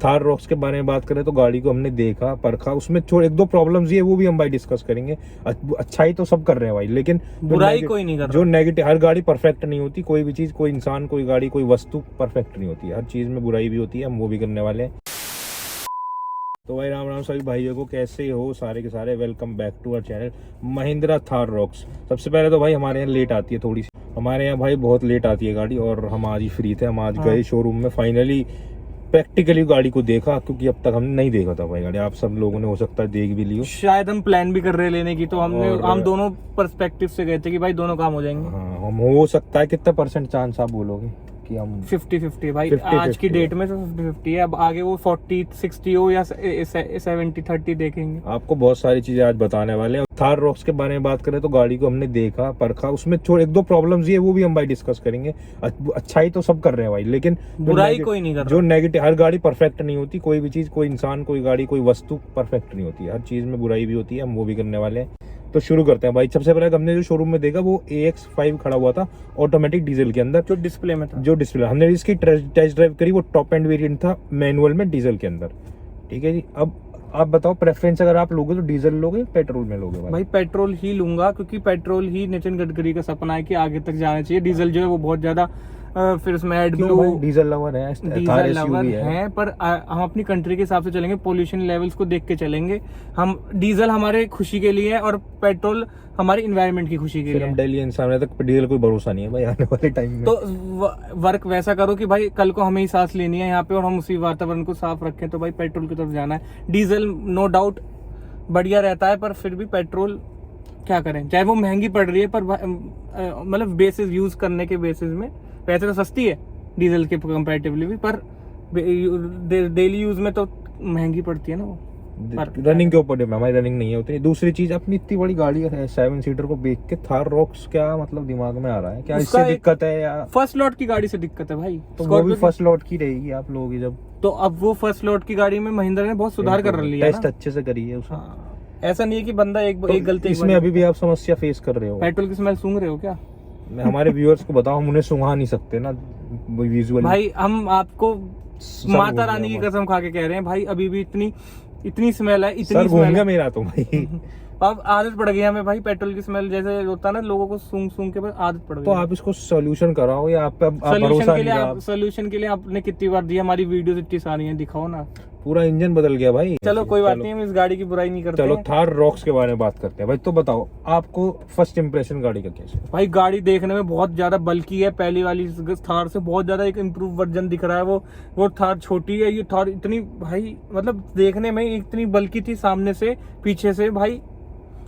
Thar rocks के बारे में बात करें तो गाड़ी को हमने देखा परखा, उसमें एक दो प्रॉब्लम्स ये वो भी हम भाई डिस्कस करेंगे। अच्छाई तो सब कर रहे हैं भाई, लेकिन बुराई कोई नहीं कर रहा। जो नेगेटिव, हर गाड़ी परफेक्ट नहीं होती, कोई भी चीज, कोई इंसान, कोई गाड़ी, कोई वस्तु परफेक्ट नहीं होती, हर चीज में बुराई भी होती है, हम वो भी करने वाले हैं। तो भाई राम राम सभी भाइयों को, कैसे हो सारे के सारे। Welcome back to our channel Mahindra Thar Roxx. सबसे पहले तो भाई हमारे यहाँ लेट आती है थोड़ी सी, हमारे यहाँ भाई बहुत लेट आती है गाड़ी, और हम आज ही फ्री थे, हम आज गए शोरूम में, फाइनली प्रैक्टिकली गाड़ी को देखा, क्योंकि अब तक हमने नहीं देखा था भाई गाड़ी। आप सब लोगों ने हो सकता है देख भी ली हो, शायद हम प्लान भी कर रहे लेने की, तो हम दोनों पर्सपेक्टिव से गए थे कि भाई दोनों काम हो जाएंगे। हाँ, हम हो सकता है कितना % चांस आप बोलोगे कि हम 50-50 भाई 50, आज की डेट में तो 50-50 है। अब आगे वो 40-60 हो या 70-30 देखेंगे। आपको बहुत सारी चीजें आज बताने वाले हैं। थार रॉक्स के बारे में बात करें तो गाड़ी को हमने देखा परखा, उसमें एक दो प्रॉब्लम्स ये वो भी हम भाई डिस्कस करेंगे। अच्छाई तो सब कर रहे हैं भाई, लेकिन बुराई कोई नहीं कर रहा। जो नेगेटिव, हर गाड़ी परफेक्ट नहीं होती, कोई भी चीज, कोई इंसान, कोई गाड़ी, कोई वस्तु परफेक्ट नहीं होती, हर चीज में बुराई भी होती है, हम वो भी करने वाले हैं। तो शुरू करते हैं भाई। सबसे पहले हमने जो शोरूम में देखा वो AX5 खड़ा हुआ था ऑटोमेटिक डीजल के अंदर, जो डिस्प्ले में था। जो डिस्प्ले हमने इसकी टेस्ट ड्राइव करी, वो टॉप एंड वेरिएंट था मैनुअल में डीजल के अंदर। ठीक है जी, अब आप बताओ प्रेफरेंस, अगर आप लोगे तो डीजल लोगे पेट्रोल में लोगे? भाई पेट्रोल ही लूंगा, क्योंकि पेट्रोल ही नितिन गडकरी का सपना है कि आगे तक जाना चाहिए। डीजल जो है वो बहुत ज्यादा फिर उसमें डीजल लवर है, डीजल लवर है, पर हम अपनी कंट्री के हिसाब से चलेंगे, पोल्यूशन लेवल्स को देख के चलेंगे। हम डीजल हमारे खुशी के लिए है और पेट्रोल हमारे इन्वायरमेंट की खुशी के लिए। हम दिल्ली इंसान तक डीजल कोई भरोसा नहीं है भाई आने वाले टाइम में। तो वर्क वैसा करो कि भाई कल को हमें ही सांस लेनी है यहाँ पे और हम उसी वातावरण को साफ रखें, तो भाई पेट्रोल की तरफ जाना है। डीजल नो डाउट बढ़िया रहता है, पर फिर भी पेट्रोल क्या करें, चाहे वो महंगी पड़ रही है, पर मतलब बेसिस यूज करने के बेसिस में वैसे तो सस्ती है डीजल के कंपैरेटिवली भी, पर डेली यूज में तो महंगी पड़ती है ना वो। रनिंग के ऊपर हमारी रनिंग नहीं है उतनी। दूसरी चीज, अपनी इतनी बड़ी गाड़ी है 7 सीटर को देख के थार रॉक्स क्या मतलब दिमाग में आ रहा है, क्या इससे दिक्कत है या फर्स्ट लॉट की गाड़ी से दिक्कत है भाई? तो वो भी फर्स्ट लॉट की रहेगी आप लोग जब, तो अब वो फर्स्ट लॉट की गाड़ी में महिंद्रा ने बहुत सुधार कर लिया है, टेस्ट अच्छे से करी है उसमें। ऐसा नहीं है कि बंदा एक गलती, इसमें अभी भी आप समस्या फेस कर रहे हो? पेट्रोल की स्मेल सूंघ रहे हो क्या? हमारे व्यूअर्स को बताओ, हम उन्हें सुंघा नहीं सकते ना विजुअली भाई। हम आपको माता रानी की कसम खा के कह रहे हैं भाई, अभी भी इतनी स्मेल है, इतनी स्मेल है मेरा तो भाई। अब आदत पड़ गई हमें भाई, पेट्रोल की स्मेल जैसे होता है ना, लोगों को सूंघ के बाद आदत पड़ गई। तो आप इसको सोल्यूशन कराओ, या आप सोल्यूशन के लिए आपने कितनी बार दिया, हमारी वीडियोस इतनी सारी हैं, दिखाओ ना। पूरा इंजन बदल गया भाई। चलो कोई बात नहीं, हम इस गाड़ी की बुराई नहीं करते। चलो थार रॉक्स के बारे में बात करते हैं भाई। तो बताओ आपको फर्स्ट इंप्रेशन गाड़ी का कैसे? भाई गाड़ी देखने में बहुत ज्यादा बल्की है, पहली वाली थार से बहुत ज्यादा एक इम्प्रूव वर्जन दिख रहा है। वो थार छोटी है, ये थार इतनी भाई मतलब देखने में इतनी बल्की थी, सामने से पीछे से भाई।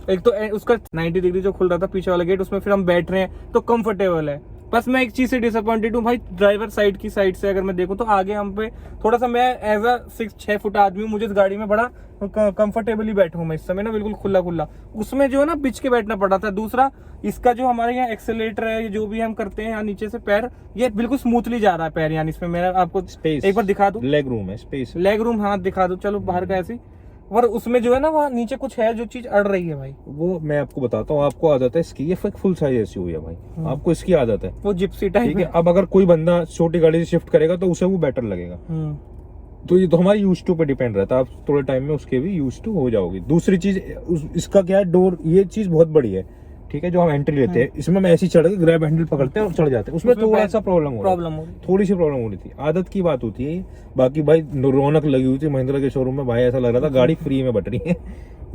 एक तो उसका 90 डिग्री जो खुल रहा था पीछे वाला गेट, उसमें फिर हम बैठ रहे हैं तो कंफर्टेबल है। बस मैं एक चीज से डिसअपॉइंटेड हूँ भाई, ड्राइवर साइड की साइड से अगर मैं देखूँ तो आगे हम पे थोड़ा सा, मैं एज अ 6 फुट आदमी हूँ, मुझे इस गाड़ी में बड़ा कंफर्टेबली बैठा हूँ मैं इस समय ना, बिल्कुल खुला। उसमें जो है ना बिछ के बैठना पड़ा था। दूसरा, इसका जो हमारे यहाँ एक्सेलेरेटर है, जो भी हम करते हैं यहाँ नीचे से पैर, ये बिल्कुल स्मूथली जा रहा है पैर, यानी इसमें मैं आपको स्पेस एक बार दिखा दूं, लेग रूम है, स्पेस लेग रूम, हाँ दिखा दो चलो बाहर का ऐसी। और उसमें जो है ना वहाँ नीचे कुछ है जो चीज अड़ रही है भाई, वो मैं आपको बताता हूँ। आपको आदत है इसकी, ये फुल साइज ऐसी हुई है भाई, आपको इसकी आदत है, वो जिप्सी टाइप। ठीक है, अब अगर कोई बंदा छोटी गाड़ी से शिफ्ट करेगा तो उसे वो बेटर लगेगा। तो ये तो हमारी यूज टू पे डिपेंड रहता है, आप थोड़े टाइम में उसके भी यूज टू हो जाओगे। दूसरी चीज, इसका क्या है, डोर, ये चीज बहुत बड़ी है, ठीक है, जो हम एंट्री लेते हैं इसमें मैं ऐसे ही चढ़ के ग्रैब हैंडल पकड़ते हैं और चढ़ जाते हैं, उसमें थोड़ा सा थोड़ी सी प्रॉब्लम हो रही थी। आदत की बात होती है। बाकी भाई रौनक लगी हुई थी महिंद्रा के शोरूम में भाई, ऐसा लग रहा था गाड़ी फ्री में बट रही है।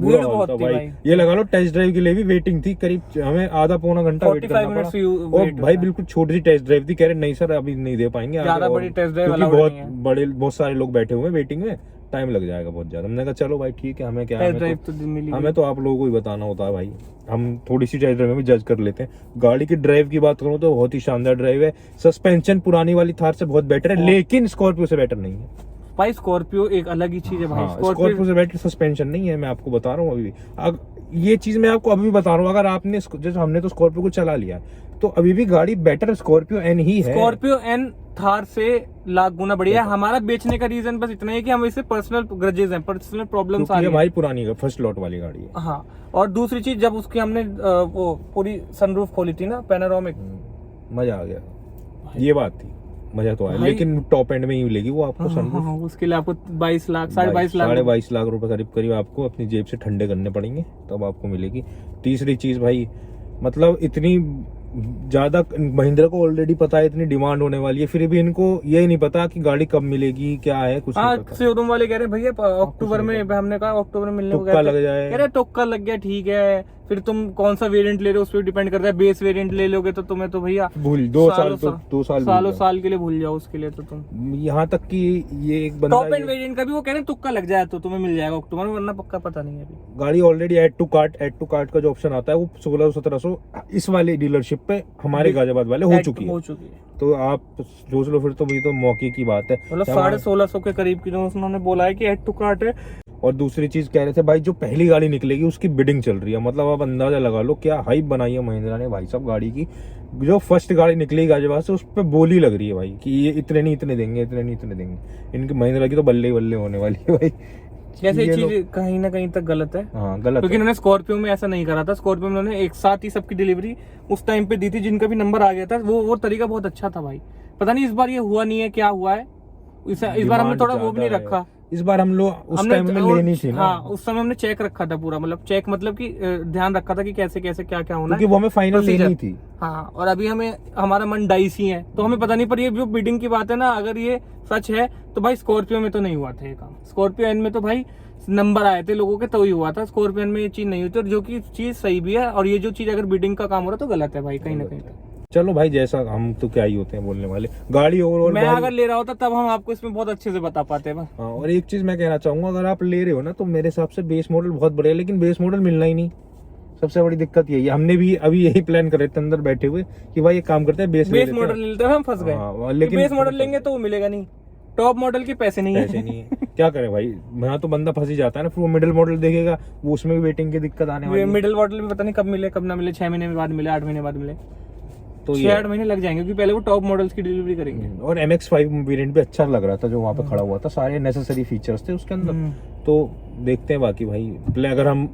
बुरा हाल था भाई। ये लगा लो टेस्ट ड्राइव के लिए भी वेटिंग थी, करीब हमें आधा पौना घंटा वेट करना पड़ा। और भाई बिल्कुल छोटी सी टेस्ट ड्राइव थी, कह रहे नहीं सर अभी नहीं दे पाएंगे, क्योंकि बहुत सारे लोग बैठे हुए हैं वेटिंग में, टाइम लग जाएगा बहुत ज्यादा। हमने कहा चलो भाई ठीक है, हमें क्या, हमें तो आप लोगों को ही बताना होता है भाई, हम थोड़ी सी टेस्ट ड्राइव में भी जज कर लेते हैं। गाड़ी की ड्राइव की बात करूं तो बहुत ही शानदार ड्राइव है। सस्पेंशन पुरानी वाली थार से बहुत बेटर है, लेकिन स्कॉर्पियो से बेटर नहीं है भाई। स्कॉर्पियो एक अलग ही चीज है भाई, स्कॉर्पियो से बेटर सस्पेंशन नहीं है, मैं आपको बता रहा हूँ अभी भी। ये चीज मैं आपको अभी भी बता रहा हूँ, अगर आपने, जैसे हमने तो स्कॉर्पियो को चला लिया, तो अभी भी गाड़ी बेटर स्कॉर्पियो एन ही है। स्कॉर्पियो एन थार से लाख गुना बढ़िया है। हमारा बेचने का रीजन बस इतना है कि हम इसे पर्सनल ग्रजेस हैं, पर्सनल प्रॉब्लम्स आ रही है। हमारी पुरानी फर्स्ट लॉट वाली गाड़ी है। हाँ, और दूसरी चीज, जब उसकी हमने वो पूरी सनरूफ खोली थी ना, पैनोरामिक, मजा आ गया, ये बात थी। मजा तो आया, भाई- लेकिन टॉप एंड में ही मिलेगी वो आपको हाँ, सनरूफ। हाँ, उसके लिए आपको 22 लाख 22.5 लाख 22 लाख रुपए करीब करीब आपको अपनी जेब से ठंडे करने पड़ेंगे तब आपको मिलेगी। तीसरी चीज भाई, मतलब इतनी ज्यादा महिंद्रा को ऑलरेडी पता है इतनी डिमांड होने वाली है, फिर भी इनको ये नहीं पता कि गाड़ी कब मिलेगी, क्या है, कुछ नहीं हाँ, पता। शोरूम वाले कह रहे हैं भैया अक्टूबर में, हमने कहा अक्टूबर में मिलने को तुक्का कहते हैं। लग जाए। कह रहे तुक्का लग गया, ठीक है, फिर तुम कौन सा वेरिएंट ले रहे हो उस पर डिपेंड करता है। बेस वेरिएंट ले लोगे तो तुम्हें तो भैया भूल 2 साल तो 2 साल सालों साल के लिए भूल जाओ उसके लिए तो तुम। यहाँ तक कि ये एक बंदा टॉप एंड वेरिएंट का भी वो कह रहे हैं तुक्का लग जाए तो तुम्हें मिल जाएगा अक्टूबर में, वरना पक्का पता नहीं है अभी। गाड़ी ऑलरेडी ऐड टू कार्ट का जो ऑप्शन आता है वो 1600-1700 इस वाले डीलरशिप पे हमारे गाजियाबाद वाले हो चुकी है। तो आप सोच लो फिर तो ये तो मौके की बात है, मतलब 1650 के करीब की जो उन्होंने बोला है कि ऐड टू कार्ट है। और दूसरी चीज कह रहे थे भाई जो पहली गाड़ी निकलेगी उसकी बिडिंग चल रही है, मतलब आप अंदाजा लगा लो क्या हाइप बनाई है महिंद्रा ने भाई साहब गाड़ी की। जो फर्स्ट गाड़ी निकलेगी गाजियाबाद से उस पर बोली लग रही है भाई कि ये इतने नहीं इतने देंगे, इतने नहीं इतने देंगे। इनकी महिंद्रा की तो बल्ले ही बल्ले होने वाली है भाई। जैसे ये चीज कहीं ना कहीं तक गलत है। हाँ गलत, क्योंकि इन्होंने स्कॉर्पियो में ऐसा नहीं करा था। स्कॉर्पियो में उन्होंने एक साथ ही सबकी डिलीवरी उस टाइम पे दी थी जिनका भी नंबर आ गया था। वो तरीका बहुत अच्छा था भाई। पता नहीं इस बार ये हुआ नहीं है, क्या हुआ है इस बार हमने थोड़ा वो भी नहीं रखा। इस बार हम लोग उस टाइम में लेनी थी ना। हाँ, उस समय हमने चेक रखा था पूरा, मतलब चेक मतलब कि ध्यान रखा था कि कैसे कैसे क्या क्या होना है, क्योंकि वो हमें फाइनल लेनी थी। हाँ, और अभी हमें हमारा मन डाइस ही है तो हमें पता नहीं। पर ये जो बिडिंग की बात है ना, अगर ये सच है तो भाई स्कॉर्पियो में तो नहीं हुआ था ये काम। स्कॉर्पियो एन में तो भाई नंबर आए थे लोगों के तो ही हुआ था। स्कॉर्पियो में ये चीज नहीं होती, और जो कि चीज सही भी है। और ये जो चीज अगर बिडिंग का काम हो रहा है तो गलत है भाई कहीं ना कहीं। चलो भाई, जैसा हम तो क्या ही होते हैं बोलने वाले। गाड़ी ओवरऑल मैं अगर ले रहा होता तब हम आपको इसमें बहुत अच्छे से बता पाते हैं। हाँ, और एक चीज मैं कहना चाहूंगा, अगर आप ले रहे हो ना तो मेरे हिसाब से बेस मॉडल बहुत बढ़िया, लेकिन बेस मॉडल मिलना ही नहीं। सबसे बड़ी दिक्कत यही है। हमने भी अभी यही प्लान कर रहे थे अंदर बैठे हुए कि भाई एक काम करते हैं बेस मॉडल लेते हैं, हम फंस गए। लेकिन बेस मॉडल लेंगे तो वो मिलेगा नहीं, टॉप मॉडल के पैसे नहीं है। क्या करे भाई, यहाँ तो बंदा फंस ही जाता है ना। फिर वो मिडिल मॉडल देखेगा, वो उसमें भी वेटिंग की दिक्कत आने वाली है। मिडिल मॉडल भी पता नहीं कब मिले कब ना मिले, 6 महीने बाद मिले, 8 महीने बाद मिले, तो 6-8 महीने लग जाएंगे क्योंकि पहले वो टॉप मॉडल्स की डिलीवरी करेंगे। और MX-5 वेरिएंट भी अच्छा लग रहा था जो वहाँ पे खड़ा हुआ था, सारे नेसेसरी फीचर्स थे उसके अंदर। तो देखते हैं बाकी भाई, अगर हम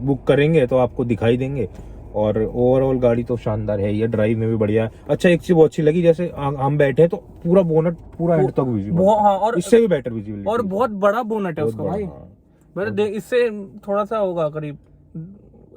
बुक करेंगे तो आपको दिखाई देंगे। और ओवरऑल गाड़ी तो शानदार है, ये ड्राइव में भी बढ़िया है। अच्छा, एक चीज बहुत अच्छी लगी, जैसे हम बैठे हैं तो पूरा बोनट पूरा एंड तक विजिबल, हाँ, और इससे भी बेटर विजिबिलिटी, और बहुत बड़ा बोनट है उसका भाई। मेरे इससे थोड़ा सा होगा करीब,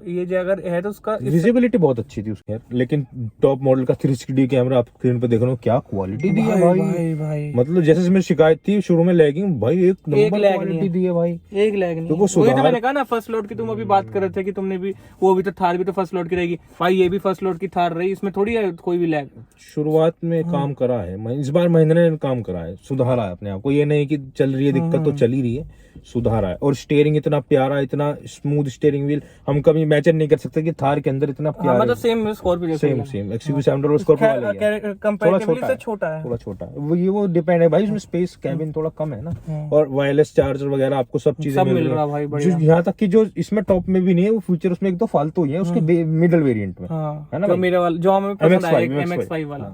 ये जो अगर है तो उसका विजिबिलिटी बहुत अच्छी थी उसके, लेकिन टॉप मॉडल का 360D कैमरा आप स्क्रीन पे देख रहे हो, क्या क्वालिटी दी है भाई। मतलब जैसे इसमें शिकायत थी शुरू में लैगिंग, भाई एक नंबर क्वालिटी दी है भाई, एक लैग नहीं। वही तो मैंने कहा ना, फर्स्ट लोड की तुम अभी बात कर रहे थे कि तुमने भी वो भी तो थार भी तो फर्स्ट लोड की रहेगी भाई, ये भी फर्स्ट लोड की थार रही, इसमें थोड़ी है कोई भी लैग। शुरुआत में काम करा है इस बार महिंद्रा ने, काम करा है, सुधारा है अपने आप को। ये नहीं कि चल रही है दिक्कत तो चल ही रही है, सुधारा है। और स्टीयरिंग इतना प्यारा, इतना स्मूथ स्टीयरिंग व्हील, हम कभी इमेजिन नहीं कर सकते कि थार के अंदर इतना प्यारा। मतलब same Scorpio same XUV700 Scorpio वाला ही है, कंपैरेटिवली से छोटा है, थोड़ा छोटा है। वो डिपेंड है भाई, उसमें स्पेस कैबिन थोड़ा कम है ना, और वायरलेस चार्जर वगैरह आपको सब चीजें मिल रहा है भाई। यहाँ तक कि जो इसमें टॉप में भी नहीं है वो फीचर उसमें एक दो फालतू ही है उसके मिडिल वेरिएंट में, है ना, मेरे वाला जो हमें पसंद आया MX-5 वाला।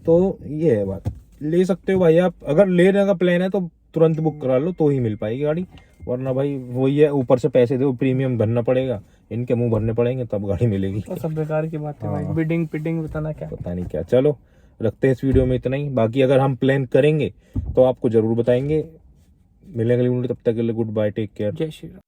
तो ये है बात, ले सकते हो भाई आप, अगर लेने का प्लान है तो तुरंत बुक करा लो तो ही मिल पाएगी गाड़ी, वरना भाई वही है, ऊपर से पैसे दो, प्रीमियम भरना पड़ेगा, इनके मुंह भरने पड़ेंगे तब गाड़ी मिलेगी। तो सब बेकार की बात है भाई, बिडिंग पिडिंग पता नहीं क्या। चलो रखते हैं इस वीडियो में इतना ही, बाकी अगर हम प्लान करेंगे तो आपको जरूर बताएंगे। मिलेंगे तब तक के लिए गुड बाय, टेक केयर, जय श्री राम।